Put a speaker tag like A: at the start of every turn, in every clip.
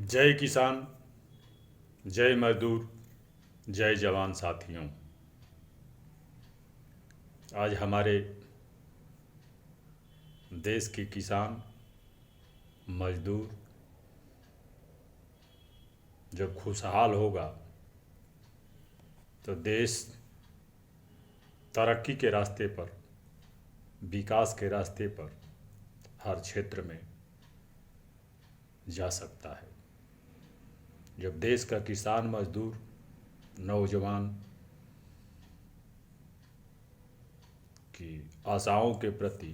A: जय किसान, जय मजदूर, जय जवान साथियों। आज हमारे देश के किसान मजदूर जब खुशहाल होगा तो देश तरक्की के रास्ते पर, विकास के रास्ते पर हर क्षेत्र में जा सकता है। जब देश का किसान मजदूर नौजवान की आशाओं के प्रति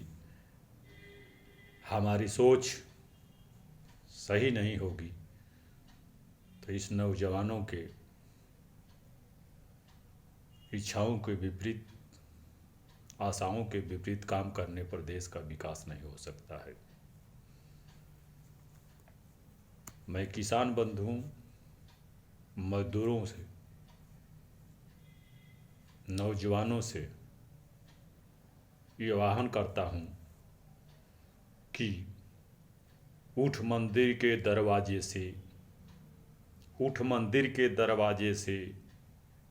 A: हमारी सोच सही नहीं होगी तो इस नौजवानों के इच्छाओं के विपरीत, आशाओं के विपरीत काम करने पर देश का विकास नहीं हो सकता है। मैं किसान बंधुओं, मजदूरों से, नौजवानों से ये आह्वान करता हूँ कि उठ मंदिर के दरवाजे से, उठ मंदिर के दरवाजे से,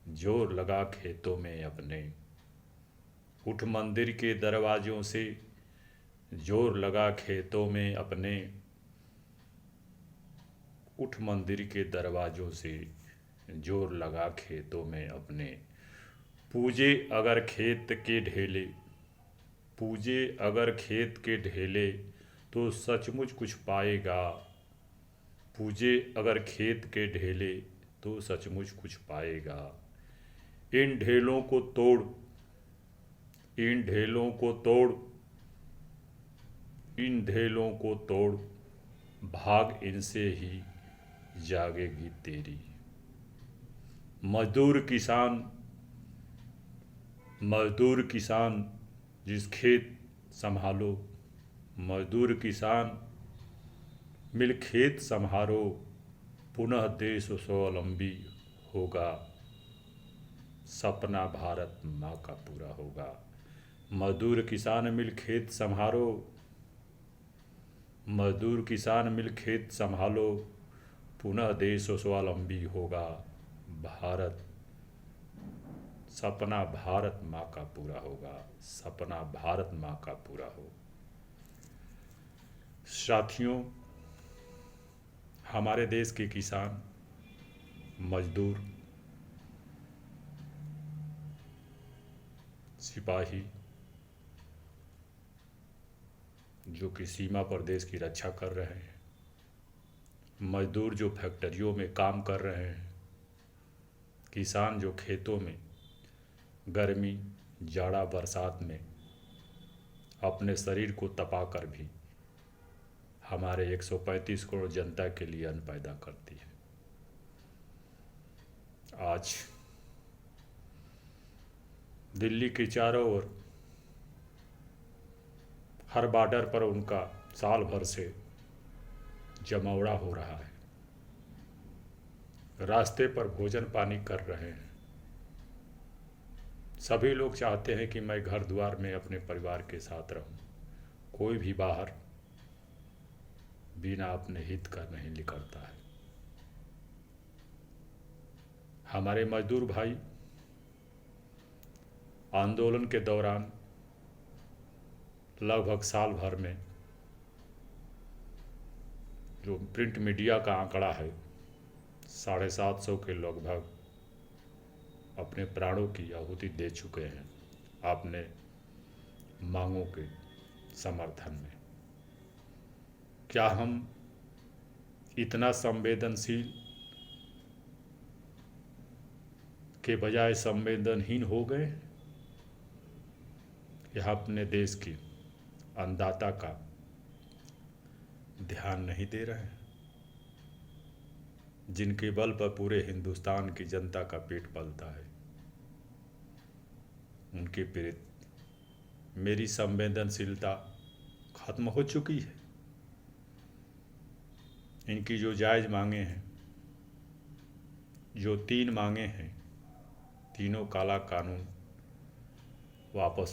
A: जोर लगा खेतों में अपने। उठ मंदिर के दरवाजों से, जोर लगा खेतों में अपने। उठ मंदिर के दरवाजों से, जोर लगा खेतों में अपने। पूजे अगर खेत के ढेले, पूजे अगर खेत के ढेले, तो सचमुच कुछ पाएगा। पूजे अगर खेत के ढेले, तो सचमुच कुछ पाएगा। इन ढेलों को तोड़, इन ढेलों को तोड़, इन ढेलों को तोड़, भाग इनसे ही जागेगी तेरी। मजदूर किसान, मजदूर किसान जिस खेत संभालो, मजदूर किसान मिल खेत संभारो, पुनः देश स्वावलंबी होगा, सपना भारत माँ का पूरा होगा। मजदूर किसान मिल खेत संभारो, मजदूर किसान मिल खेत संभालो, पुनः देश स्वावलंबी होगा, भारत, सपना भारत माँ का पूरा होगा, सपना भारत माँ का पूरा हो। साथियों, हमारे देश के किसान मजदूर, सिपाही जो कि सीमा पर देश की रक्षा कर रहे हैं, मजदूर जो फैक्ट्रियों में काम कर रहे हैं, किसान जो खेतों में गर्मी, जाड़ा, बरसात में अपने शरीर को तपा कर भी हमारे 135 करोड़ जनता के लिए अन्न पैदा करती है। आज दिल्ली के चारों ओर हर बॉर्डर पर उनका साल भर से जमावड़ा हो रहा है। रास्ते पर भोजन पानी कर रहे हैं। सभी लोग चाहते हैं कि मैं घर द्वार में अपने परिवार के साथ रहूं। कोई भी बाहर बिना अपने हित का नहीं निकलता है। हमारे मजदूर भाई आंदोलन के दौरान लगभग साल भर में, जो प्रिंट मीडिया का आंकड़ा है, 750 के लगभग अपने प्राणों की आहुति दे चुके हैं अपने मांगों के समर्थन में। क्या हम इतना संवेदनशील के बजाय संवेदनहीन हो गए? यह अपने देश की अन्नदाता का ध्यान नहीं दे रहे हैं, जिनके बल पर पूरे हिंदुस्तान की जनता का पेट पलता है। उनके प्रति मेरी संवेदनशीलता खत्म हो चुकी है। इनकी जो जायज़ मांगे हैं, जो 3 मांगे हैं, तीनों काला कानून वापस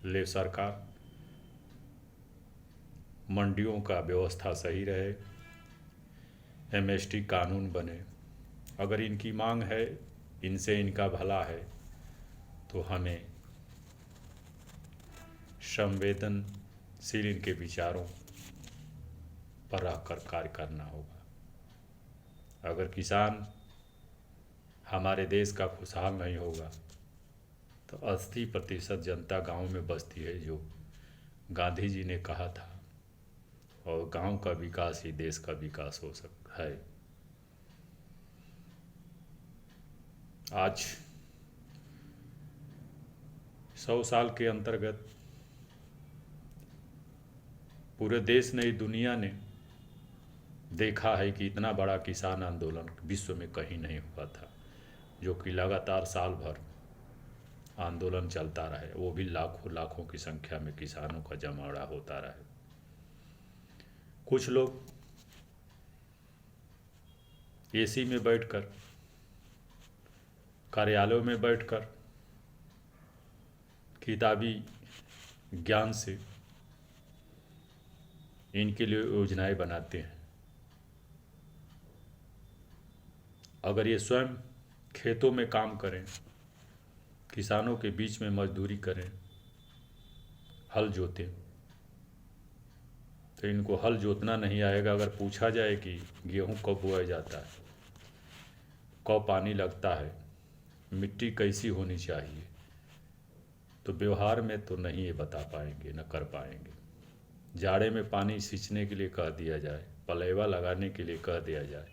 A: ले सरकार, मंडियों का व्यवस्था सही रहे, एमएसटी कानून बने। अगर इनकी मांग है, इनसे इनका भला है, तो हमें संवेदनशील इनके विचारों पर रहकर कार्य करना होगा। अगर किसान हमारे देश का खुशहाल नहीं होगा तो 80% जनता गांव में बसती है, जो गांधी जी ने कहा था, और गांव का विकास ही देश का विकास हो सकता है। आज 100 साल के अंतर्गत पूरे देश ने, दुनिया ने देखा है कि इतना बड़ा किसान आंदोलन विश्व में कहीं नहीं हुआ था, जो कि लगातार साल भर आंदोलन चलता रहे, वो भी लाखों लाखों की संख्या में किसानों का जमावड़ा होता रहे। कुछ लोग एसी में बैठकर, कार्यालयों में बैठकर किताबी ज्ञान से इनके लिए योजनाएं बनाते हैं। अगर ये स्वयं खेतों में काम करें, किसानों के बीच में मजदूरी करें, हल जोतें, तो इनको हल जोतना नहीं आएगा। अगर पूछा जाए कि गेहूं कब बोया जाता है, कब पानी लगता है, मिट्टी कैसी होनी चाहिए, तो व्यवहार में तो नहीं ये बता पाएंगे, न कर पाएंगे। जाड़े में पानी सींचने के लिए कह दिया जाए, पलेवा लगाने के लिए कह दिया जाए,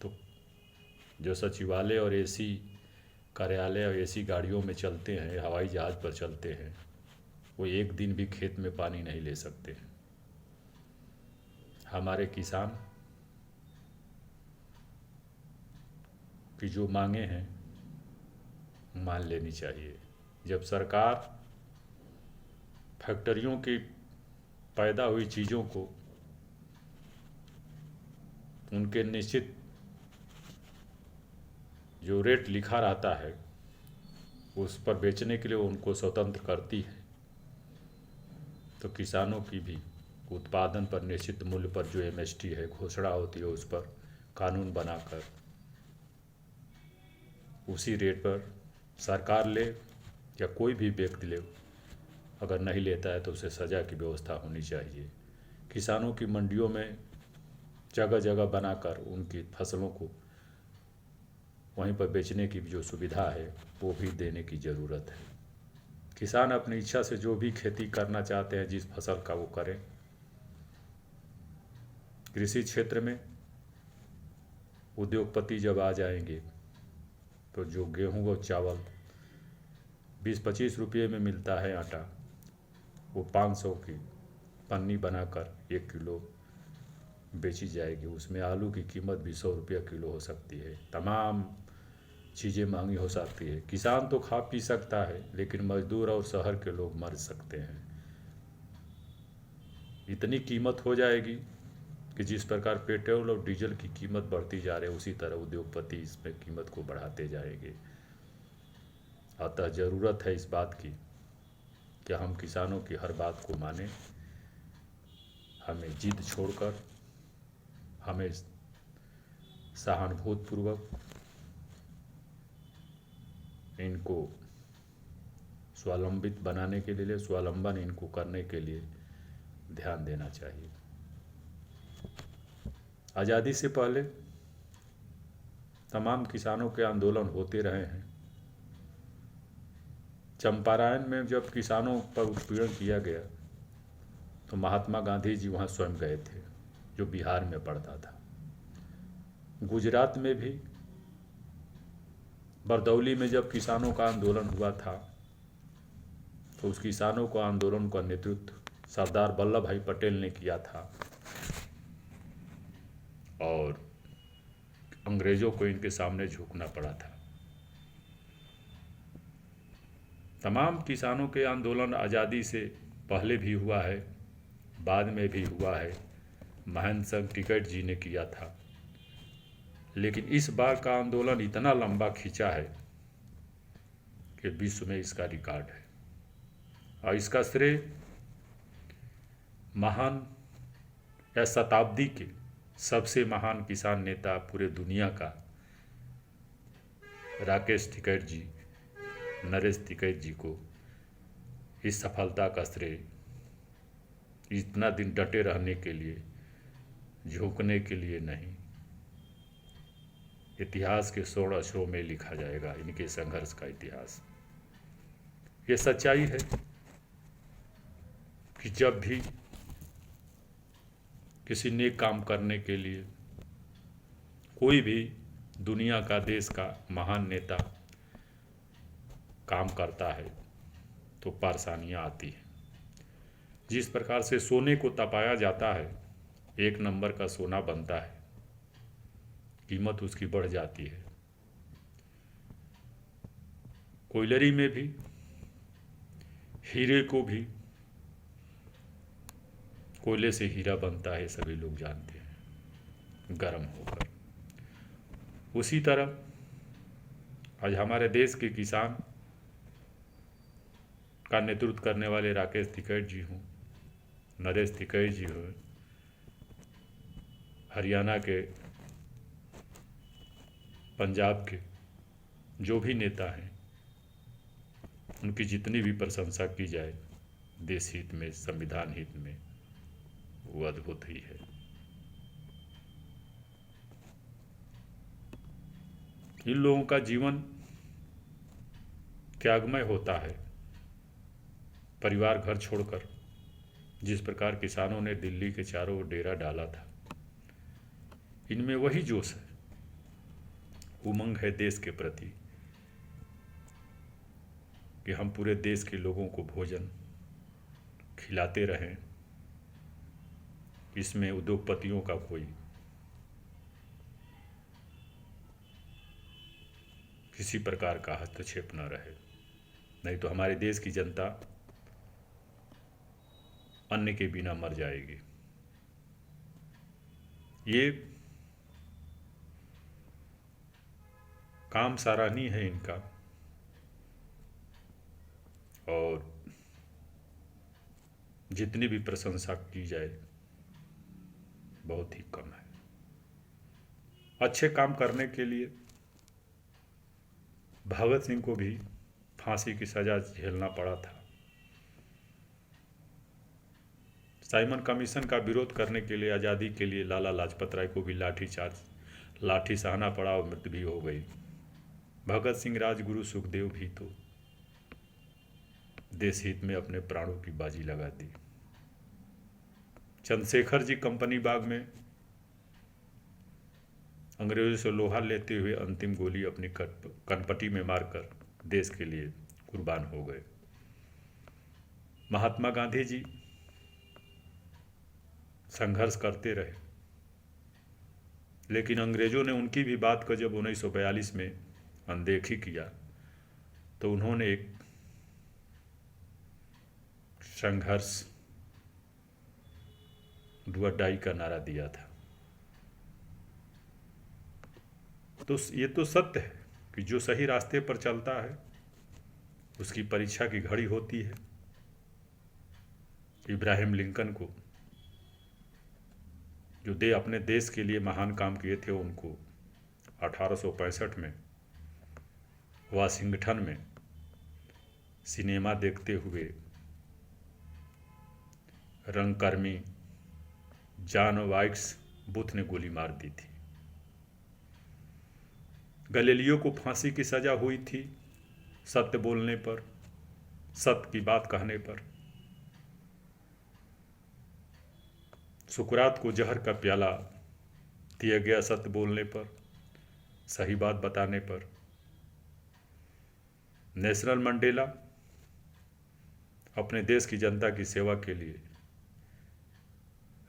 A: तो जो सचिवालय और एसी कार्यालय और एसी गाड़ियों में चलते हैं, हवाई जहाज़ पर चलते हैं, वो एक दिन भी खेत में पानी नहीं ले सकते हैं। हमारे किसान की जो मांगे हैं मान लेनी चाहिए। जब सरकार फैक्ट्रियों की पैदा हुई चीज़ों को उनके निश्चित जो रेट लिखा रहता है उस पर बेचने के लिए उनको स्वतंत्र करती है, तो किसानों की भी उत्पादन पर निश्चित मूल्य पर जो एमएसटी है घोषणा होती है, उस पर कानून बनाकर उसी रेट पर सरकार ले या कोई भी व्यक्ति ले, अगर नहीं लेता है तो उसे सज़ा की व्यवस्था होनी चाहिए। किसानों की मंडियों में जगह जगह बनाकर उनकी फसलों को वहीं पर बेचने की जो सुविधा है वो भी देने की ज़रूरत है। किसान अपनी इच्छा से जो भी खेती करना चाहते हैं, जिस फसल का, वो करें। कृषि क्षेत्र में उद्योगपति जब आ जाएंगे तो जो गेहूं और चावल 20-25 रुपये में मिलता है आटा, वो 500 की पन्नी बनाकर 1 किलो बेची जाएगी। उसमें आलू की कीमत भी 100 रुपया किलो हो सकती है। तमाम चीज़ें महंगी हो सकती है। किसान तो खा पी सकता है, लेकिन मजदूर और शहर के लोग मर सकते हैं। इतनी कीमत हो जाएगी कि जिस प्रकार पेट्रोल और डीजल की कीमत बढ़ती जा रही है, उसी तरह उद्योगपति इसमें कीमत को बढ़ाते जाएंगे। अतः ज़रूरत है इस बात की कि हम किसानों की हर बात को मानें। हमें जिद छोड़कर, हमें सहानुभूतिपूर्वक इनको स्वावलंबित बनाने के लिए, स्वावलंबन इनको करने के लिए ध्यान देना चाहिए। आज़ादी से पहले तमाम किसानों के आंदोलन होते रहे हैं। चंपारण में जब किसानों पर उत्पीड़न किया गया तो महात्मा गांधी जी वहाँ स्वयं गए थे, जो बिहार में पड़ता था। गुजरात में भी बरदौली में जब किसानों का आंदोलन हुआ था तो उस किसानों को आंदोलन का नेतृत्व सरदार वल्लभ भाई पटेल ने किया था, और अंग्रेज़ों को इनके सामने झुकना पड़ा था। तमाम किसानों के आंदोलन आज़ादी से पहले भी हुआ है, बाद में भी हुआ है। महेंद्र सिंह टिकैत जी ने किया था, लेकिन इस बार का आंदोलन इतना लंबा खींचा है कि विश्व में इसका रिकॉर्ड है। और इसका श्रेय महान या शताब्दी के सबसे महान किसान नेता पूरे दुनिया का राकेश टिकैत जी, नरेश टिकैत जी को इस सफलता का श्रेय इतना दिन डटे रहने के लिए, झुकने के लिए नहीं, इतिहास के स्वर्ण अक्षरों में लिखा जाएगा इनके संघर्ष का इतिहास। ये सच्चाई है कि जब भी किसी नेक काम करने के लिए कोई भी दुनिया का, देश का महान नेता काम करता है तो परेशानियां आती हैं। जिस प्रकार से सोने को तपाया जाता है, एक नंबर का सोना बनता है, कीमत उसकी बढ़ जाती है। कोयलरी में भी हीरे को भी कोयले से हीरा बनता है, सभी लोग जानते हैं, गर्म होकर। उसी तरह आज हमारे देश के किसान का नेतृत्व करने वाले राकेश टिकैत जी हों, नरेश टिकैत जी हों, हरियाणा के, पंजाब के जो भी नेता हैं, उनकी जितनी भी प्रशंसा की जाए देश हित में, संविधान हित में, वो अद्भुत ही है। इन लोगों का जीवन त्यागमय होता है। परिवार घर छोड़कर, जिस प्रकार किसानों ने दिल्ली के चारों ओर डेरा डाला था, इनमें वही जोश है, उमंग है देश के प्रति कि हम पूरे देश के लोगों को भोजन खिलाते रहें। इसमें उद्योगपतियों का कोई किसी प्रकार का हस्तक्षेप न रहे, नहीं तो हमारे देश की जनता अन्न के बिना मर जाएगी। ये काम सराहनीय है इनका, और जितनी भी प्रशंसा की जाए बहुत ही कम है। अच्छे काम करने के लिए भगत सिंह को भी फांसी की सजा झेलना पड़ा था। साइमन कमीशन का विरोध करने के लिए, आज़ादी के लिए लाला लाजपत राय को भी लाठी सहना पड़ा और मृत्यु भी हो गई। भगत सिंह, राजगुरु सुखदेव भी तो देश हित में अपने प्राणों की बाजी लगा दी। चंद्रशेखर जी कंपनी बाग में अंग्रेजों से लोहा लेते हुए अंतिम गोली अपनी कनपटी में मारकर देश के लिए कुर्बान हो गए। महात्मा गांधी जी संघर्ष करते रहे, लेकिन अंग्रेजों ने उनकी भी बात को जब 1942 में अनदेखी किया तो उन्होंने एक संघर्ष, डू और डाई का नारा दिया था। तो ये तो सत्य है कि जो सही रास्ते पर चलता है उसकी परीक्षा की घड़ी होती है। इब्राहिम लिंकन को जो अपने देश के लिए महान काम किए थे, उनको 1865 में वाशिंगटन में सिनेमा देखते हुए रंगकर्मी जॉन वाइट्स बुथ ने गोली मार दी थी। गैलीलियो को फांसी की सजा हुई थी सत्य बोलने पर, सत्य की बात कहने पर। सुकरात को जहर का प्याला दिया गया सत्य बोलने पर, सही बात बताने पर। नेल्सन मंडेला अपने देश की जनता की सेवा के लिए,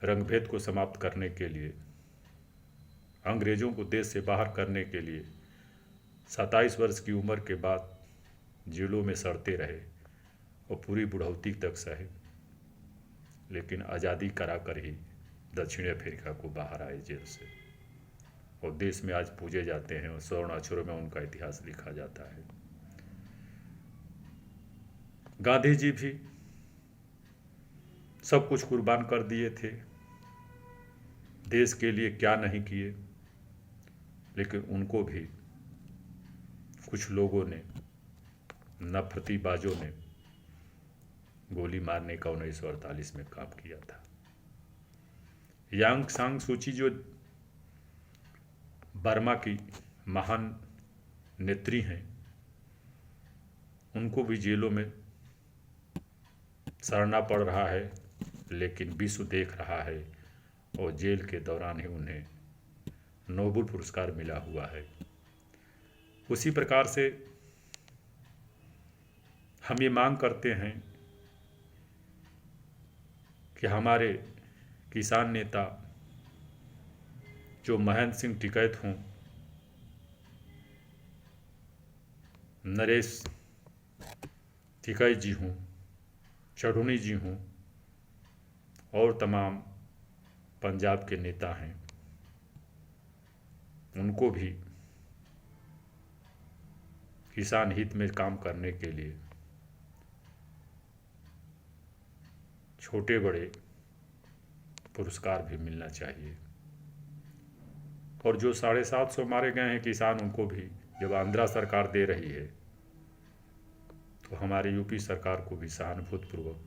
A: रंगभेद को समाप्त करने के लिए, अंग्रेजों को देश से बाहर करने के लिए 27 वर्ष की उम्र के बाद जेलों में सड़ते रहे और पूरी बुढ़ौती तक सहे, लेकिन आज़ादी कराकर ही दक्षिण अफ्रीका को बाहर आए जेल से, और देश में आज पूजे जाते हैं और स्वर्ण अक्षरों में उनका इतिहास लिखा जाता है। गांधी जी भी सब कुछ कुर्बान कर दिए थे देश के लिए क्या नहीं किए, लेकिन उनको भी कुछ लोगों ने, नफरतीबाजों ने गोली मारने का 1948 में काम किया था। यांग सांग सूची जो बर्मा की महान नेत्री हैं, उनको भी जेलों में सड़ना पड़ रहा है, लेकिन विश्व देख रहा है और जेल के दौरान ही उन्हें नोबेल पुरस्कार मिला हुआ है। उसी प्रकार से हम ये मांग करते हैं कि हमारे किसान नेता जो महेंद्र सिंह टिकैत हों, नरेश टिकैत जी हों, चढ़ूनी जी हों और तमाम पंजाब के नेता हैं, उनको भी किसान हित में काम करने के लिए छोटे बड़े पुरस्कार भी मिलना चाहिए। और जो 750 मारे गए हैं किसान, उनको भी जब आंध्रा सरकार दे रही है तो हमारी यूपी सरकार को भी सहानुभूतिपूर्वक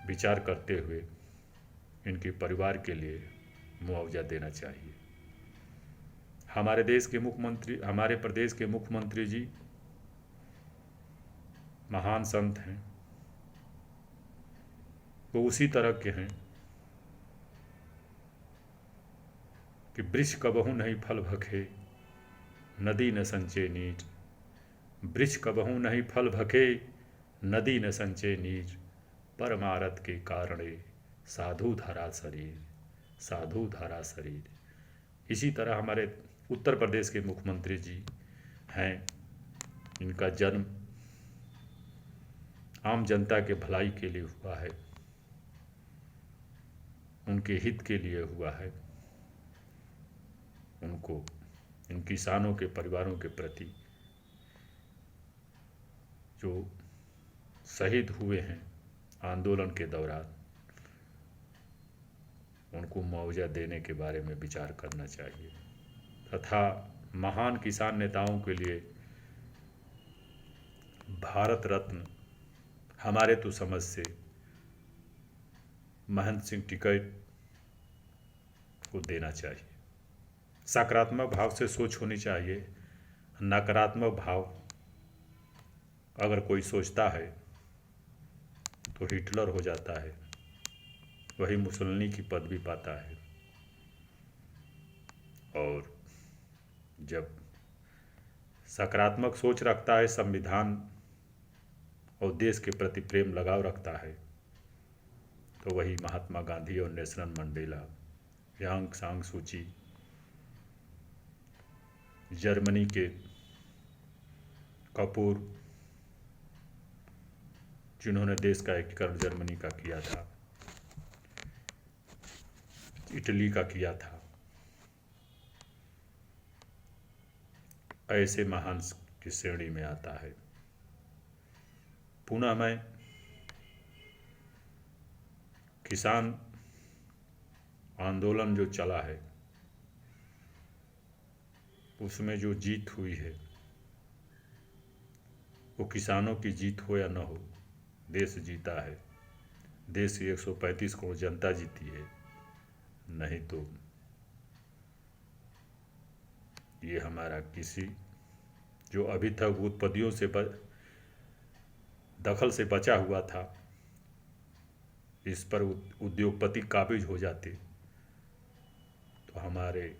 A: विचार करते हुए इनके परिवार के लिए मुआवजा देना चाहिए। हमारे प्रदेश के मुख्यमंत्री जी महान संत हैं, वो उसी तरह के हैं कि वृक्ष कबहू नहीं फल भखे, नदी न संचे नीर। वृक्ष कबहू नहीं फल भखे, नदी न संचे नीर। परमारथ के कारणे साधु धारा शरीर, साधु धारा शरीर। इसी तरह हमारे उत्तर प्रदेश के मुख्यमंत्री जी हैं, इनका जन्म आम जनता के भलाई के लिए हुआ है, उनके हित के लिए हुआ है। उनको इन किसानों के परिवारों के प्रति जो शहीद हुए हैं आंदोलन के दौरान, उनको मुआवजा देने के बारे में विचार करना चाहिए तथा महान किसान नेताओं के लिए भारत रत्न हमारे तो समझ से महेंद्र सिंह टिकैत को देना चाहिए। सकारात्मक भाव से सोच होनी चाहिए। नकारात्मक भाव अगर कोई सोचता है तो हिटलर हो जाता है, वही मुसोलिनी की पदवी पाता है। और जब सकारात्मक सोच रखता है, संविधान और देश के प्रति प्रेम लगाव रखता है, तो वही महात्मा गांधी और नेल्सन मंडेला, यांग सांग सूची, जर्मनी के कपूर जिन्होंने देश का एकीकरण जर्मनी का किया था, इटली का किया था, ऐसे महान की श्रेणी में आता है। पुनः मैं किसान आंदोलन जो चला है उसमें जो जीत हुई है वो किसानों की जीत हो या न हो, देश जीता है। देश की 135 करोड़ जनता जीती है, नहीं तो ये हमारा किसी जो अभी तक उत्पत्तियों से दखल से बचा हुआ था, इस पर उद्योगपति काबिज हो जाते तो हमारे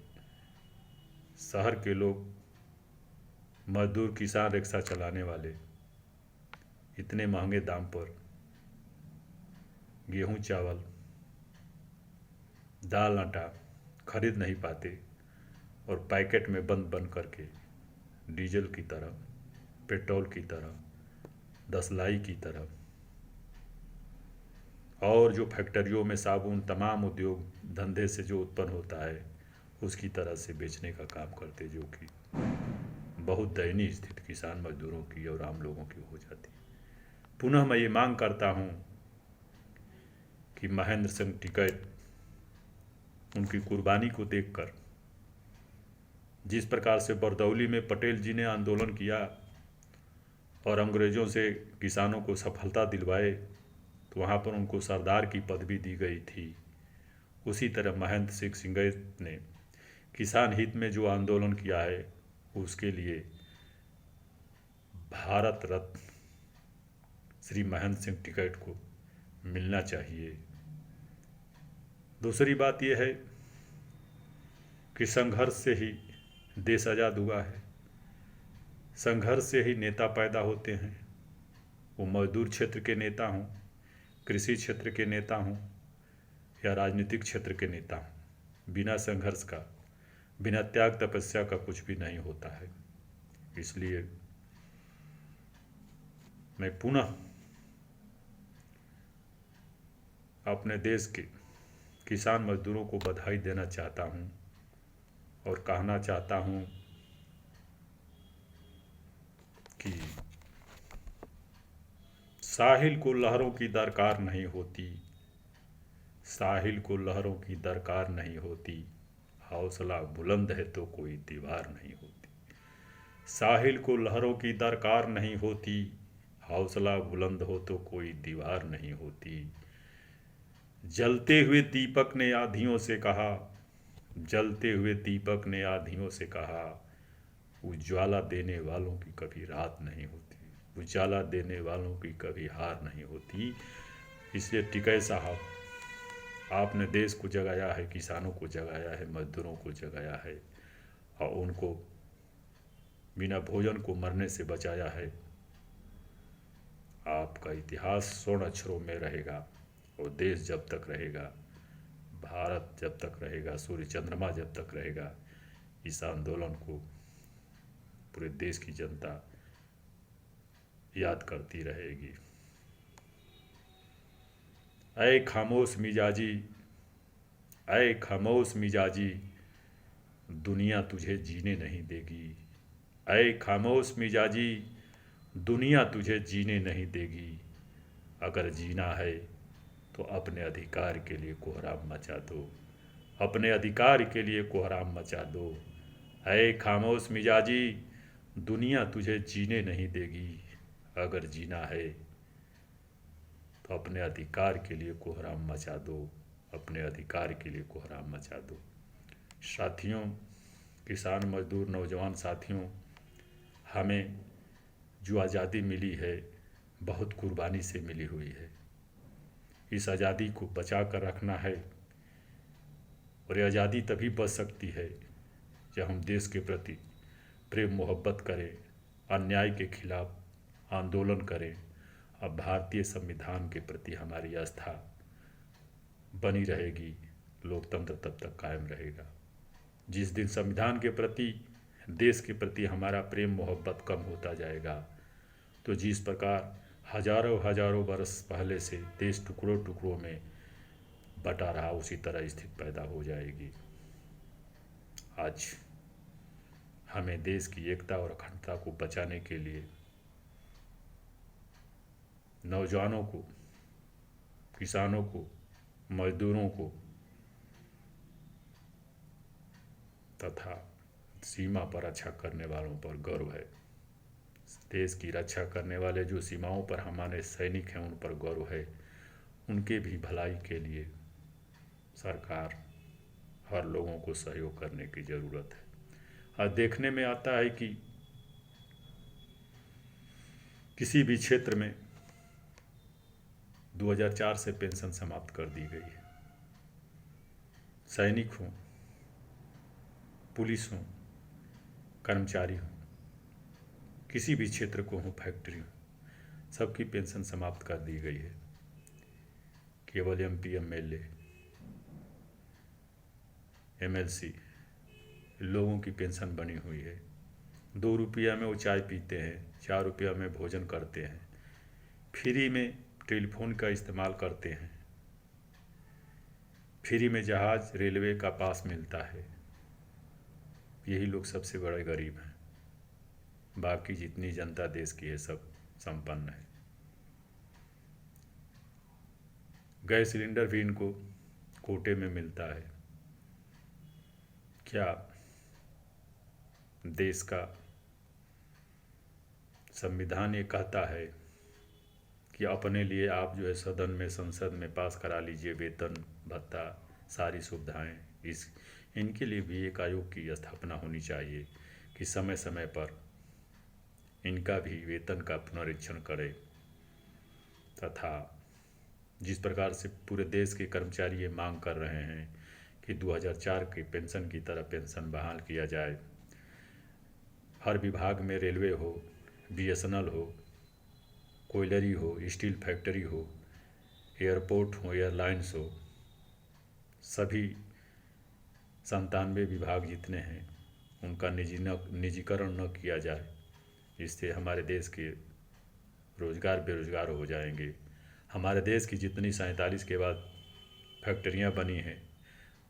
A: शहर के लोग, मजदूर, किसान, रिक्शा चलाने वाले इतने महंगे दाम पर गेहूं, चावल, दाल, आटा खरीद नहीं पाते और पैकेट में बंद करके डीजल की तरह, पेट्रोल की तरह, दसलाई की तरह और जो फैक्ट्रियों में साबुन, तमाम उद्योग धंधे से जो उत्पन्न होता है उसकी तरह से बेचने का काम करते, जो कि बहुत दयनीय स्थिति किसान मजदूरों की और आम लोगों की हो जाती। पुनः मैं ये मांग करता हूँ कि महेंद्र सिंह टिकैत उनकी कुर्बानी को देखकर, जिस प्रकार से बरदौली में पटेल जी ने आंदोलन किया और अंग्रेज़ों से किसानों को सफलता दिलवाए, तो वहाँ पर उनको सरदार की पदवी दी गई थी। उसी तरह महेंद्र सिंह सिंगेर ने किसान हित में जो आंदोलन किया है, उसके लिए भारत रत्न श्री महेंद्र सिंह टिकैत को मिलना चाहिए। दूसरी बात यह है कि संघर्ष से ही देश आज़ाद हुआ है, संघर्ष से ही नेता पैदा होते हैं। वो मजदूर क्षेत्र के नेता हों, कृषि क्षेत्र के नेता हों या राजनीतिक क्षेत्र के नेता हों, बिना संघर्ष का, बिना त्याग तपस्या का कुछ भी नहीं होता है। इसलिए मैं पुनः अपने देश के किसान मजदूरों को बधाई देना चाहता हूँ और कहना चाहता हूँ कि साहिल को लहरों की दरकार नहीं होती, साहिल को लहरों की दरकार नहीं होती, हौसला बुलंद है तो कोई दीवार नहीं होती। साहिल को लहरों की दरकार नहीं होती, हौसला बुलंद हो तो कोई दीवार नहीं होती। जलते हुए दीपक ने आधियों से कहा, जलते हुए दीपक ने आधियों से कहा, उजाला देने वालों की कभी रात नहीं होती, उजाला देने वालों की कभी हार नहीं होती। इसलिए टिकैत साहब, आपने देश को जगाया है, किसानों को जगाया है, मजदूरों को जगाया है और उनको बिना भोजन को मरने से बचाया है। आपका इतिहास स्वर्ण अक्षरों में रहेगा और देश जब तक रहेगा, भारत जब तक रहेगा, सूर्य चंद्रमा जब तक रहेगा, इस आंदोलन को पूरे देश की जनता याद करती रहेगी। ऐ खामोश मिजाजी, ऐ खामोश मिजाजी, दुनिया तुझे जीने नहीं देगी। ऐ खामोश मिजाजी, दुनिया तुझे जीने नहीं देगी। अगर जीना है तो अपने अधिकार के लिए कोहराम मचा दो, अपने अधिकार के लिए कोहराम मचा दो। ऐ खामोश मिजाजी, दुनिया तुझे जीने नहीं देगी। अगर जीना है तो अपने अधिकार के लिए कोहराम मचा दो, अपने अधिकार के लिए कोहराम मचा दो। साथियों, किसान मजदूर नौजवान साथियों, हमें जो आज़ादी मिली है बहुत कुर्बानी से मिली हुई है। इस आज़ादी को बचा कर रखना है और ये आज़ादी तभी बच सकती है जब हम देश के प्रति प्रेम मोहब्बत करें, अन्याय के खिलाफ आंदोलन करें और भारतीय संविधान के प्रति हमारी आस्था बनी रहेगी, लोकतंत्र तब तक कायम रहेगा। जिस दिन संविधान के प्रति, देश के प्रति हमारा प्रेम मोहब्बत कम होता जाएगा, तो जिस प्रकार हजारों हजारों बरस पहले से देश टुकड़ों टुकड़ों में बटा रहा, उसी तरह स्थिति पैदा हो जाएगी। आज हमें देश की एकता और अखंडता को बचाने के लिए नौजवानों को, किसानों को, मजदूरों को तथा सीमा पर रक्षा करने वालों पर गर्व है। देश की रक्षा करने वाले जो सीमाओं पर हमारे सैनिक हैं, उन पर गर्व है। उनके भी भलाई के लिए सरकार, हर लोगों को सहयोग करने की ज़रूरत है। और देखने में आता है कि किसी भी क्षेत्र में 2004 से पेंशन समाप्त कर दी गई है। सैनिक हों, पुलिस हों, कर्मचारी हों, किसी भी क्षेत्र को हो, फैक्ट्री हो, सबकी पेंशन समाप्त कर दी गई है। केवल MP, MLA, MLC लोगों की पेंशन बनी हुई है। 2 रुपया में वो चाय पीते हैं, 4 रुपया में भोजन करते हैं, फ्री में टेलीफोन का इस्तेमाल करते हैं, फ्री में जहाज रेलवे का पास मिलता है। यही लोग सबसे बड़े गरीब हैं। बाकी जितनी जनता देश की है सब संपन्न है। गैस सिलेंडर भी इनको कोटे में मिलता है। क्या देश का संविधान ये कहता है कि अपने लिए आप जो है सदन में संसद में पास करा लीजिए वेतन भत्ता सारी सुविधाएं। इस इनके लिए भी एक आयोग की स्थापना होनी चाहिए कि समय समय पर इनका भी वेतन का पुनरीक्षण करे, तथा जिस प्रकार से पूरे देश के कर्मचारी ये मांग कर रहे हैं कि 2004 की पेंशन की तरह पेंशन बहाल किया जाए। हर विभाग में रेलवे हो, बीएसएनएल हो, कोयलरी हो, स्टील फैक्ट्री हो, एयरपोर्ट हो, एयरलाइंस हो, सभी 97 विभाग जितने हैं उनका निजीकरण न किया जाए। इससे हमारे देश के रोज़गार बेरोज़गार हो जाएंगे। हमारे देश की जितनी 47 के बाद फैक्ट्रियां बनी हैं,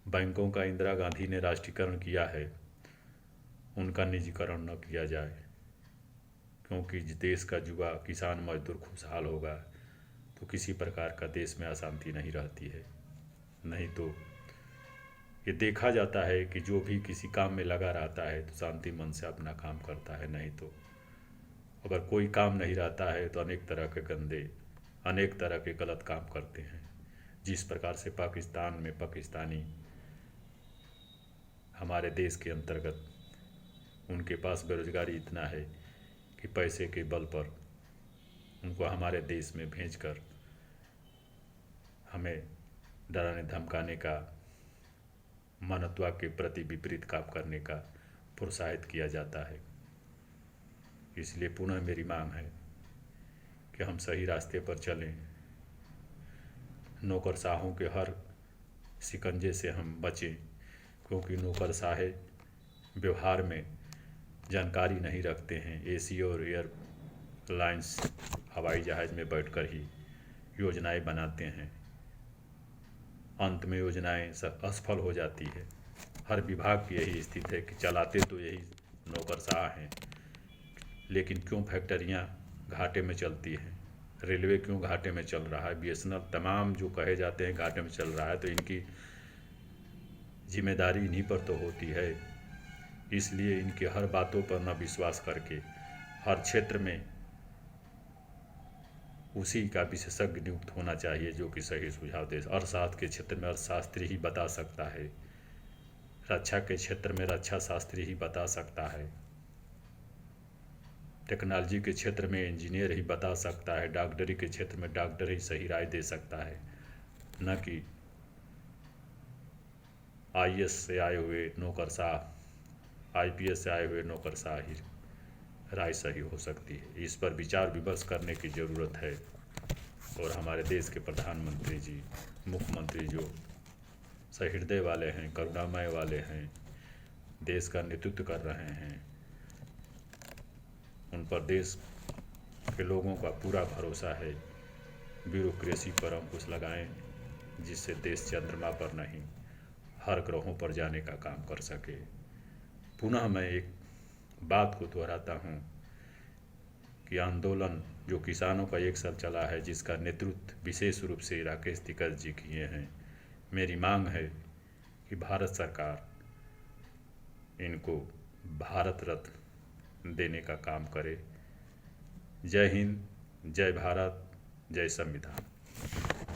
A: बैंकों का इंदिरा गांधी ने राष्ट्रीयकरण किया है, उनका निजीकरण न किया जाए, क्योंकि देश का युवा किसान मजदूर खुशहाल होगा तो किसी प्रकार का देश में अशांति नहीं रहती है। नहीं तो ये देखा जाता है कि जो भी किसी काम में लगा रहता है तो शांति मन से अपना काम करता है, नहीं तो अगर कोई काम नहीं रहता है तो अनेक तरह के गंदे अनेक तरह के गलत काम करते हैं। जिस प्रकार से पाकिस्तान में पाकिस्तानी हमारे देश के अंतर्गत उनके पास बेरोजगारी इतना है कि पैसे के बल पर उनको हमारे देश में भेजकर हमें डराने धमकाने का, मानवता के प्रति विपरीत काम करने का प्रोत्साहित किया जाता है। इसलिए पुनः मेरी मांग है कि हम सही रास्ते पर चलें, नौकरशाहों के हर शिकंजे से हम बचें, क्योंकि नौकरशाह व्यवहार में जानकारी नहीं रखते हैं। एसी और एयरलाइंस हवाई जहाज़ में बैठकर ही योजनाएं बनाते हैं, अंत में योजनाएं सब असफल हो जाती है। हर विभाग की यही स्थिति है कि चलाते तो यही नौकरशाह हैं, लेकिन क्यों फैक्ट्रियां घाटे में चलती हैं, रेलवे क्यों घाटे में चल रहा है, बीएसएनएल तमाम जो कहे जाते हैं घाटे में चल रहा है, तो इनकी जिम्मेदारी इन्हीं पर तो होती है। इसलिए इनके हर बातों पर न विश्वास करके हर क्षेत्र में उसी का विशेषज्ञ नियुक्त होना चाहिए जो कि सही सुझाव दे। अर्थशास्त्र के क्षेत्र में अर्थशास्त्री ही बता सकता है, रक्षा के क्षेत्र में रक्षा शास्त्री ही बता सकता है, टेक्नोलॉजी के क्षेत्र में इंजीनियर ही बता सकता है, डॉक्टरी के क्षेत्र में डॉक्टर ही सही राय दे सकता है, न कि आईएएस से आए हुए नौकरशाह, आईपीएस से आए हुए नौकरशाह ही राय सही हो सकती है। इस पर विचार विमर्श करने की ज़रूरत है। और हमारे देश के प्रधानमंत्री जी, मुख्यमंत्री जो सहृदय वाले हैं, करुणामय वाले हैं, देश का नेतृत्व कर रहे हैं, उन पर देश के लोगों का पूरा भरोसा है। ब्यूरोक्रेसी पर अंकुश लगाएं, जिससे देश चंद्रमा पर नहीं हर ग्रहों पर जाने का काम कर सके। पुनः मैं एक बात को दोहराता हूँ कि आंदोलन जो किसानों का 1 साल चला है, जिसका नेतृत्व विशेष रूप से राकेश टिकैत जी किए हैं, मेरी मांग है कि भारत सरकार इनको भारत रत्न देने का काम करे। जय हिंद, जय भारत, जय संविधान।